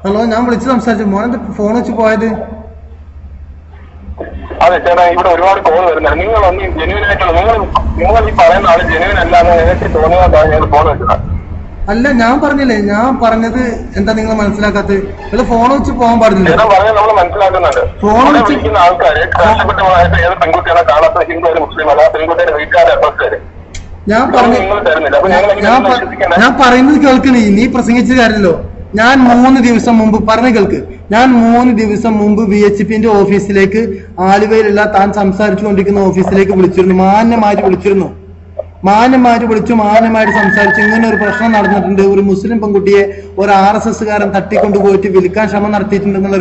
Hello, ഞാൻ വിളിച്ച് സംസാരിച്ചു. മോനെന്താ ഫോൺ വെച്ച് പോയത്? അതെ ചേട്ടാ, ഇവിടെ ഒരുപാട് കോൾ വരുന്നത്. നിങ്ങൾ ഒന്ന് ജെന്യൂൻ ആയിട്ടുള്ള നിങ്ങൾ ഈ പറയുന്ന ആള് ജെന്യൂൻ അല്ലാതെ എനിക്ക് തോന്നുന്നതാണ് ഞാൻ ഫോൺ വെച്ചത്. അല്ല, ഞാൻ പറഞ്ഞില്ലേ, ഞാൻ പറഞ്ഞത് എന്താ നിങ്ങൾ മനസ്സിലാക്കാത്തത്? നിങ്ങൾ ഫോൺ വെച്ച് പോകാൻ പാടില്ല. പറഞ്ഞത് നമ്മൾ മനസ്സിലാക്കുന്നുണ്ട്. ഫോൺ വിളിക്കുന്ന ആൾക്കാര് കഷ്ടപ്പെട്ടമായിട്ട് ഏത് പെൺകുട്ടികളെ കാണാത്ത ഹിന്ദു ഒരു മുസ്ലിം അല്ല, പെൺകുട്ടിയുടെ വീട്ടുകാരെ അഡ്രസ് തരും. ഞാൻ പറയുന്നത് കേൾക്കണേ, നീ പ്രസംഗിച്ച കാര്യമല്ലോ. ഞാൻ 3 ദിവസം മുമ്പ് പറഞ്ഞ കേൾക്ക്. ഞാൻ 3 ദിവസം മുമ്പ് BHPന്റെ ഓഫീസിലേക്ക്, ആലുവയിലുള്ള താൻ സംസാരിച്ചുകൊണ്ടിരിക്കുന്ന ഓഫീസിലേക്ക് വിളിച്ചിരുന്നു. മാന്യമായിട്ട് വിളിച്ചിരുന്നു. മാന്യമായിട്ട് വിളിച്ചു, മാന്യമായിട്ട് സംസാരിച്ചു. ഇങ്ങനെ ഒരു പ്രശ്നം നടന്നിട്ടുണ്ട്, ഒരു മുസ്ലിം പെൺകുട്ടിയെ ഒരു RSSകാരൻ തട്ടിക്കൊണ്ടുപോയിട്ട് വിൽക്കാൻ ശ്രമം നടത്തിയിട്ടുണ്ടെന്നുള്ള